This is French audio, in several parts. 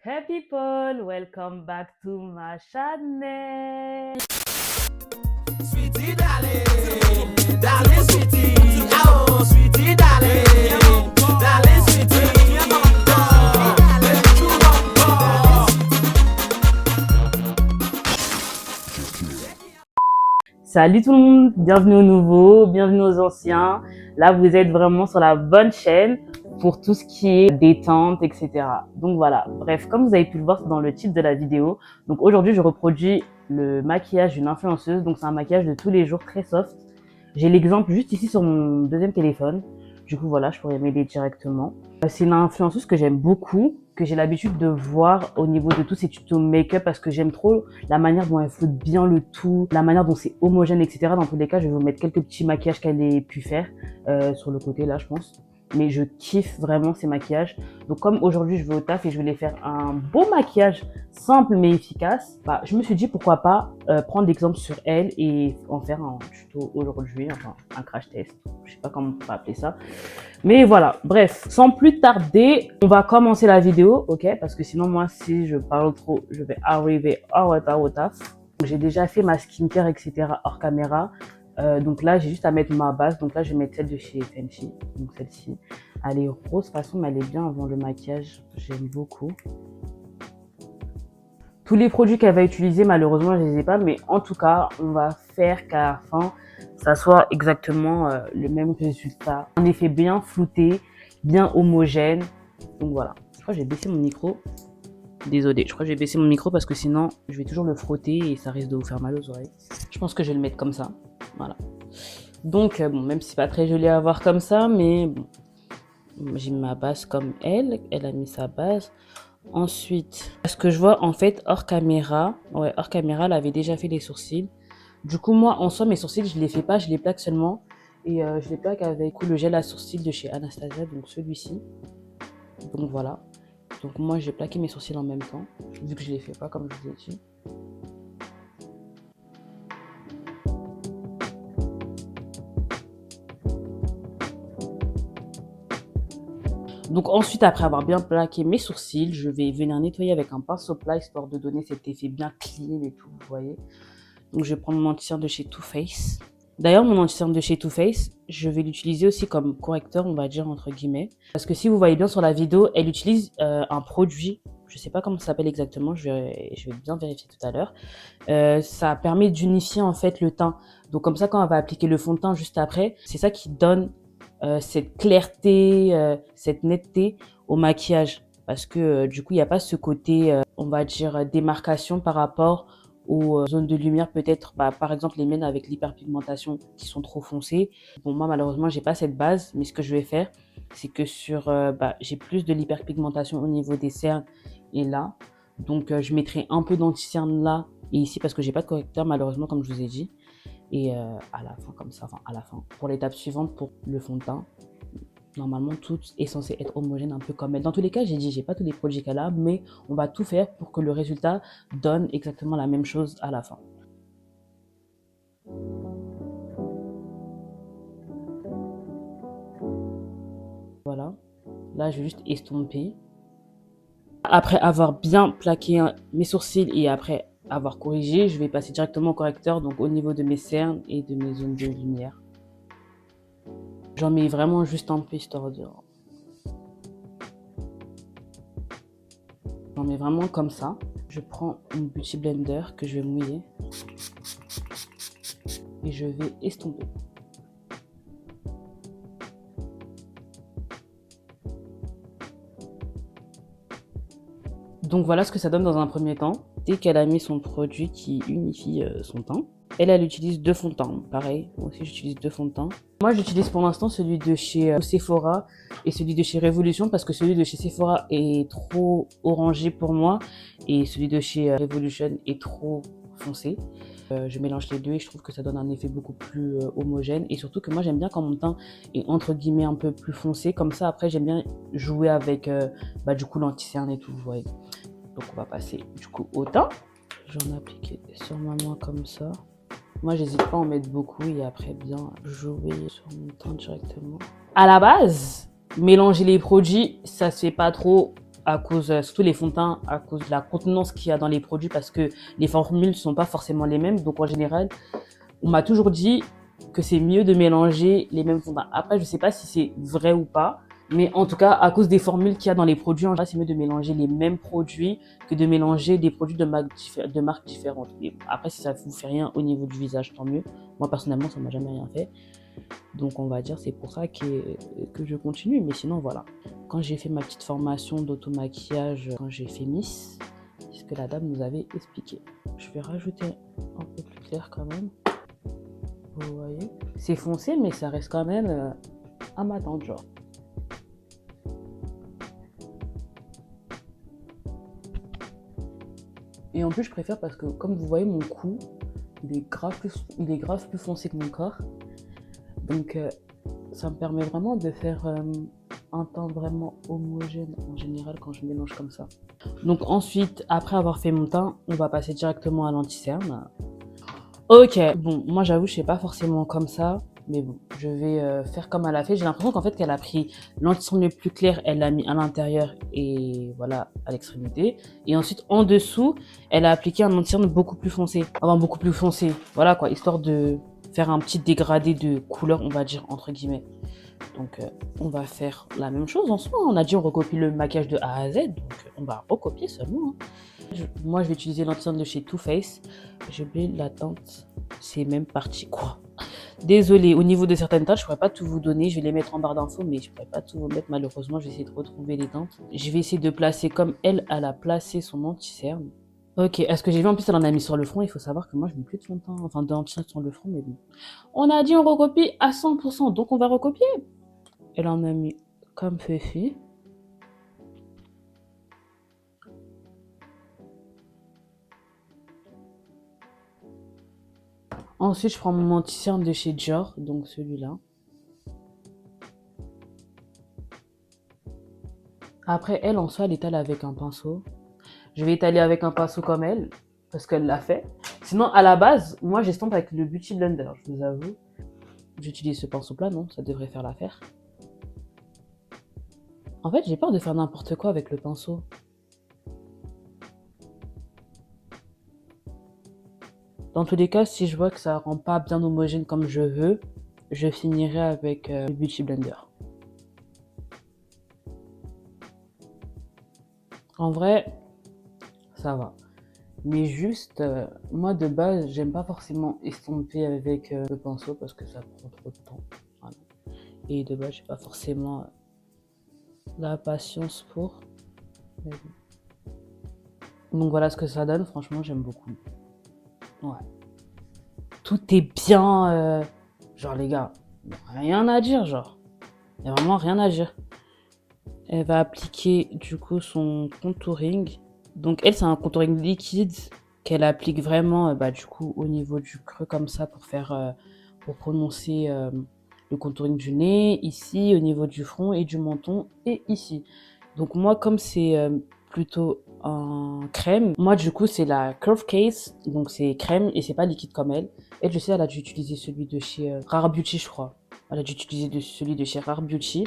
Hey people, welcome back to my channel. Sweetie darling, darling sweetie, oh sweetie darling, darling sweetie, Salut tout le monde, bienvenue aux nouveaux, bienvenue aux anciens. Là, vous êtes vraiment sur la bonne chaîne pour tout ce qui est détente, etc. Donc voilà, bref, comme vous avez pu le voir dans le titre de la vidéo, donc aujourd'hui, je reproduis le maquillage d'une influenceuse. Donc c'est un maquillage de tous les jours très soft. J'ai l'exemple juste ici sur mon deuxième téléphone. Du coup, voilà, je pourrais m'aider directement. C'est une influenceuse que j'aime beaucoup, que j'ai l'habitude de voir au niveau de tous ces tutos make-up parce que j'aime trop la manière dont elle floute bien le tout, la manière dont c'est homogène, etc. Dans tous les cas, je vais vous mettre quelques petits maquillages qu'elle ait pu faire sur le côté là, je pense. Mais je kiffe vraiment ces maquillages. Donc comme aujourd'hui je vais au taf et je voulais faire un beau maquillage simple mais efficace, bah, je me suis dit pourquoi pas prendre l'exemple sur elle et en faire un tuto aujourd'hui, enfin un crash test, je sais pas comment on peut appeler ça. Mais voilà, bref, sans plus tarder, on va commencer la vidéo, ok? Parce que sinon moi si je parle trop, je vais arriver en retard au taf. J'ai déjà fait ma skincare, etc. hors caméra. Donc là, j'ai juste à mettre ma base. Donc là, je vais mettre celle de chez Fenty. Donc celle-ci. Elle est rose, de toute façon, mais elle est bien avant le maquillage. J'aime beaucoup. Tous les produits qu'elle va utiliser, malheureusement, je les ai pas. Mais en tout cas, on va faire qu'à la fin, ça soit exactement le même résultat. Un effet bien flouté, bien homogène. Donc voilà. Je crois que j'ai baissé mon micro. Désolée, je crois que j'ai baissé mon micro parce que sinon, je vais toujours le frotter et ça risque de vous faire mal aux oreilles. Je pense que je vais le mettre comme ça. Voilà. Donc, bon, même si c'est pas très joli à voir comme ça, mais bon, j'ai mis ma base comme elle. Elle a mis sa base. Ensuite, ce que je vois en fait hors caméra, ouais, hors caméra, elle avait déjà fait les sourcils. Du coup, moi, en soi, mes sourcils, je les fais pas, je les plaque seulement. Et je les plaque avec le gel à sourcils de chez Anastasia, donc celui-ci. Donc voilà. Donc moi, j'ai plaqué mes sourcils en même temps, vu que je les fais pas, comme je vous ai dit. Donc ensuite, après avoir bien plaqué mes sourcils, je vais venir nettoyer avec un pinceau plat, histoire de donner cet effet bien clean et tout, vous voyez. Donc je vais prendre mon anti-cerne de chez Too Faced. D'ailleurs, mon anti-cerne de chez Too Faced, je vais l'utiliser aussi comme correcteur, on va dire, entre guillemets. Parce que si vous voyez bien sur la vidéo, elle utilise un produit, je sais pas comment ça s'appelle exactement, je vais bien vérifier tout à l'heure. Ça permet d'unifier en fait le teint. Donc comme ça, quand on va appliquer le fond de teint juste après, c'est ça qui donne cette clarté, cette netteté au maquillage. Parce que du coup, il n'y a pas ce côté, on va dire, démarcation par rapport aux zones de lumière, peut-être, bah, par exemple, les miennes avec l'hyperpigmentation qui sont trop foncées. Bon, moi, malheureusement, j'ai pas cette base, mais ce que je vais faire, c'est que j'ai plus de l'hyperpigmentation au niveau des cernes et là. Donc, je mettrai un peu d'anti-cerne là et ici parce que j'ai pas de correcteur, malheureusement, comme je vous ai dit. Et à la fin, comme ça, enfin, à la fin, pour l'étape suivante, pour le fond de teint, normalement, tout est censé être homogène, un peu comme elle. Dans tous les cas, j'ai dit, j'ai pas tous les produits qu'elle a, mais on va tout faire pour que le résultat donne exactement la même chose à la fin. Voilà. Là, je vais juste estomper. Après avoir bien plaqué mes sourcils et après avoir corrigé, je vais passer directement au correcteur, donc au niveau de mes cernes et de mes zones de lumière. J'en mets vraiment juste un peu histoire de... J'en mets vraiment comme ça. Je prends une beauty blender que je vais mouiller et je vais estomper. Donc voilà ce que ça donne dans un premier temps. Dès qu'elle a mis son produit qui unifie son teint, elle utilise deux fonds de teint. Pareil, moi aussi j'utilise deux fonds de teint. Moi j'utilise pour l'instant celui de chez Sephora et celui de chez Revolution parce que celui de chez Sephora est trop orangé pour moi et celui de chez Revolution est trop foncé. Je mélange les deux et je trouve que ça donne un effet beaucoup plus homogène et surtout que moi j'aime bien quand mon teint est entre guillemets un peu plus foncé, comme ça après j'aime bien jouer avec du coup l'anti-cerne et tout, vous voyez. Donc on va passer du coup au teint. J'en applique sur ma main comme ça. Moi j'hésite pas à en mettre beaucoup et après bien jouer sur mon teint directement. À la base, mélanger les produits, ça se fait pas trop à cause, surtout les fonds de teint, à cause de la contenance qu'il y a dans les produits parce que les formules ne sont pas forcément les mêmes. Donc en général, on m'a toujours dit que c'est mieux de mélanger les mêmes fonds de teint. Après, je sais pas si c'est vrai ou pas, mais en tout cas, à cause des formules qu'il y a dans les produits, en général, c'est mieux de mélanger les mêmes produits que de mélanger des produits de marques différentes. Mais après, si ça vous fait rien au niveau du visage, tant mieux. Moi, personnellement, ça m'a jamais rien fait. Donc, on va dire, c'est pour ça que je continue. Mais sinon, voilà. Quand j'ai fait ma petite formation d'auto-maquillage, quand j'ai fait Miss, c'est ce que la dame nous avait expliqué. Je vais rajouter un peu plus clair quand même. Vous voyez, c'est foncé, mais ça reste quand même à ma tante, genre. Et en plus, je préfère parce que, comme vous voyez, mon cou, il est grave plus foncé que mon corps. Donc, ça me permet vraiment de faire un teint vraiment homogène en général quand je mélange comme ça. Donc ensuite, après avoir fait mon teint, on va passer directement à l'anti-cerne. Ok, bon, moi j'avoue, je sais pas forcément comme ça. Mais bon, je vais faire comme elle a fait. J'ai l'impression qu'en fait, qu'elle a pris l'anti-cerne le plus clair, elle l'a mis à l'intérieur et voilà, à l'extrémité. Et ensuite, en dessous, elle a appliqué un anti-cerne beaucoup plus foncé. Enfin, beaucoup plus foncé. Voilà quoi, histoire de faire un petit dégradé de couleur, on va dire, entre guillemets. Donc, on va faire la même chose en soi. On a dit on recopie le maquillage de A à Z. Donc, on va recopier seulement. Hein. Moi, je vais utiliser l'anti-cerne de chez Too Faced. J'ai oublié la teinte. C'est même parti quoi. Désolée, au niveau de certaines teintes, je ne pourrais pas tout vous donner. Je vais les mettre en barre d'infos, mais je ne pourrais pas tout vous mettre. Malheureusement, je vais essayer de retrouver les teintes. Je vais essayer de placer comme elle a placé son anti-cerne. Ok, est-ce que j'ai vu en plus, elle en a mis sur le front. Il faut savoir que moi, je mets plus de fond de teint, enfin d'anti-cerne sur le front, mais bon. On a dit on recopie à 100%, donc on va recopier. Elle en a mis comme Fefi. Ensuite, je prends mon anti-cerne de chez Dior, donc celui-là. Après, elle, en soi, elle étale avec un pinceau. Je vais étaler avec un pinceau comme elle, parce qu'elle l'a fait. Sinon, à la base, moi, j'estompe avec le Beauty Blender, je vous avoue. J'utilise ce pinceau plat, non, ça devrait faire l'affaire. En fait, j'ai peur de faire n'importe quoi avec le pinceau. Dans tous les cas, si je vois que ça rend pas bien homogène comme je veux, je finirai avec le Beauty Blender. En vrai, ça va. Mais juste, moi de base, j'aime pas forcément estomper avec le pinceau parce que ça prend trop de temps. Voilà. Et de base, j'ai pas forcément la patience pour. Mais bon. Donc voilà ce que ça donne, franchement, j'aime beaucoup. Ouais. Tout est bien, genre les gars, rien à dire, genre. Il y a vraiment rien à dire. Elle va appliquer du coup son contouring. Donc elle, c'est un contouring liquide qu'elle applique vraiment du coup au niveau du creux comme ça pour faire, pour prononcer le contouring du nez, ici au niveau du front et du menton et ici. Donc moi comme c'est plutôt en crème, moi du coup c'est la Curve Case, donc c'est crème et c'est pas liquide comme elle. Elle je sais elle a dû utiliser celui de chez Rare Beauty je crois. Elle a dû utiliser celui de chez Rare Beauty.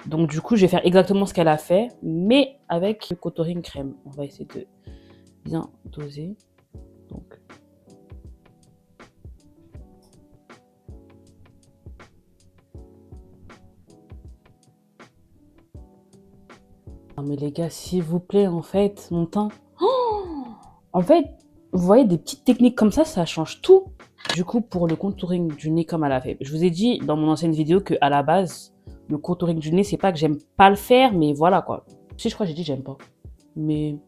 Donc du coup, je vais faire exactement ce qu'elle a fait, mais avec le contouring crème. On va essayer de bien doser. Donc. Non mais les gars, s'il vous plaît, en fait, mon teint. Oh, en fait, vous voyez, des petites techniques comme ça change tout. Du coup, pour le contouring du nez comme elle a fait, je vous ai dit dans mon ancienne vidéo que à la base, le contouring du nez, c'est pas que j'aime pas le faire, mais voilà quoi. Si je crois que j'ai dit j'aime pas. Mais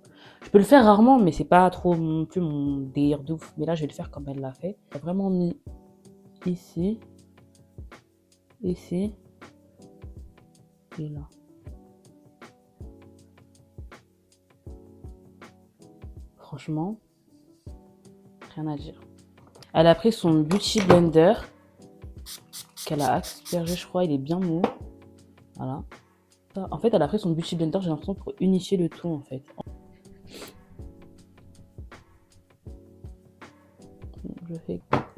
je peux le faire rarement, mais c'est pas trop non plus mon délire de ouf. Mais là, je vais le faire comme elle l'a fait. J'ai vraiment mis ici, ici et là. Franchement, rien à dire. Elle a pris son Beauty Blender qu'elle a aspergé, je crois. Il est bien mou. Voilà. En fait, elle a pris son Beauty Blender, j'ai l'impression, pour unifier le tout, en fait.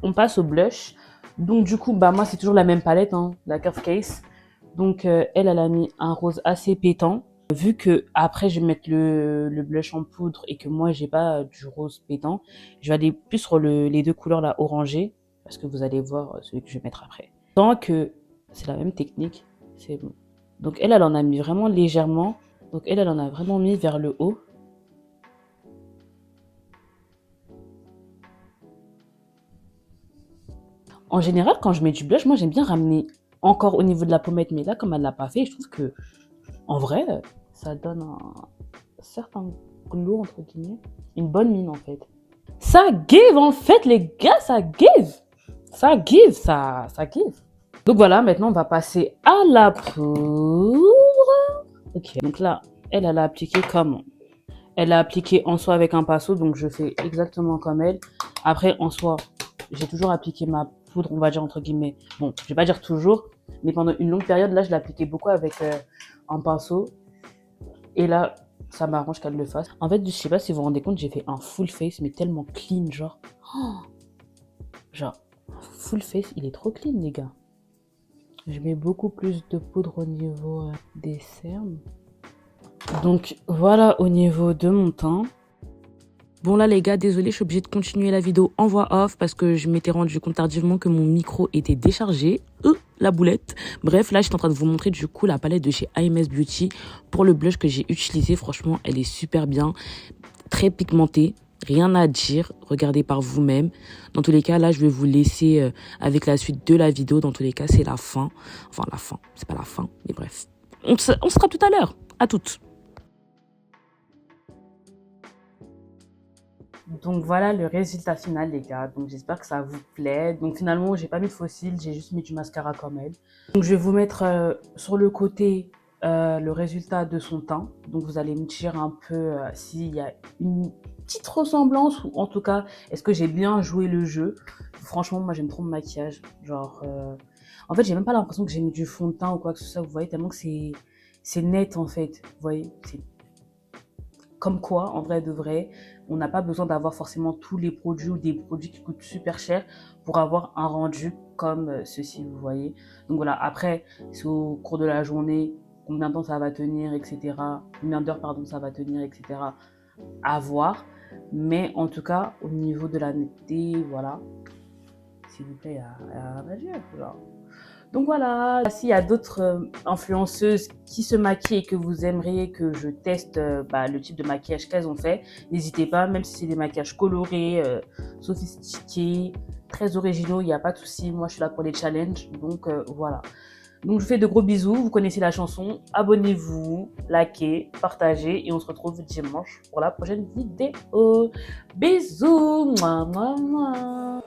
On passe au blush. Donc, du coup, moi, c'est toujours la même palette, hein, la Curve Case. Donc, elle a mis un rose assez pétant. Vu que après je vais mettre le blush en poudre et que moi j'ai pas du rose pétant, je vais aller plus sur les deux couleurs là orangées parce que vous allez voir celui que je vais mettre après. Tant que c'est la même technique, c'est bon. Donc elle en a mis vraiment légèrement. Donc elle en a vraiment mis vers le haut. En général, quand je mets du blush, moi j'aime bien ramener encore au niveau de la pommette, mais là comme elle l'a pas fait, je trouve que en vrai, ça donne un certain glow entre guillemets, une bonne mine en fait. Ça give en fait les gars, ça give. Ça give, ça give. Donc voilà, maintenant on va passer à la poudre. Ok, donc là, elle a appliqué comment? Elle a appliqué en soi avec un pinceau, donc je fais exactement comme elle. Après, en soi, j'ai toujours appliqué ma poudre, on va dire entre guillemets. Bon, je vais pas dire toujours, mais pendant une longue période, là, je l'ai appliqué beaucoup avec un pinceau. Et là, ça m'arrange qu'elle le fasse. En fait, je sais pas si vous vous rendez compte, j'ai fait un full face, mais tellement clean, genre. Oh, genre, full face, il est trop clean, les gars. Je mets beaucoup plus de poudre au niveau des cernes. Donc, voilà au niveau de mon teint. Bon là les gars, désolé, je suis obligée de continuer la vidéo en voix off parce que je m'étais rendu compte tardivement que mon micro était déchargé. La boulette. Bref, là, je suis en train de vous montrer du coup la palette de chez IMS Beauty pour le blush que j'ai utilisé. Franchement, elle est super bien, très pigmentée. Rien à dire, regardez par vous-même. Dans tous les cas, là, je vais vous laisser avec la suite de la vidéo. Dans tous les cas, c'est la fin. Enfin, la fin, c'est pas la fin, mais bref. On sera tout à l'heure. À toutes. Donc voilà le résultat final les gars, donc j'espère que ça vous plaît. Donc finalement j'ai pas mis de faux cils, j'ai juste mis du mascara comme elle. Donc je vais vous mettre sur le côté le résultat de son teint. Donc vous allez me dire un peu s'il y a une petite ressemblance ou en tout cas est-ce que j'ai bien joué le jeu. Franchement moi j'aime trop mon maquillage, genre en fait j'ai même pas l'impression que j'ai mis du fond de teint ou quoi que ce soit, vous voyez, tellement que c'est net en fait, vous voyez, c'est comme quoi, en vrai de vrai, on n'a pas besoin d'avoir forcément tous les produits ou des produits qui coûtent super cher pour avoir un rendu comme ceci, vous voyez. Donc voilà, après, c'est au cours de la journée, combien de temps ça va tenir, etc. Combien d'heures, pardon, ça va tenir, etc. À voir. Mais en tout cas, au niveau de la netteté, voilà, s'il vous plaît, il y a rien à dire, genre. Donc voilà, s'il y a d'autres influenceuses qui se maquillent et que vous aimeriez que je teste le type de maquillage qu'elles ont fait, n'hésitez pas, même si c'est des maquillages colorés, sophistiqués, très originaux, il n'y a pas de souci, moi je suis là pour les challenges, donc voilà. Donc je vous fais de gros bisous, vous connaissez la chanson, abonnez-vous, likez, partagez et on se retrouve dimanche pour la prochaine vidéo. Bisous, mouah, mouah, mouah.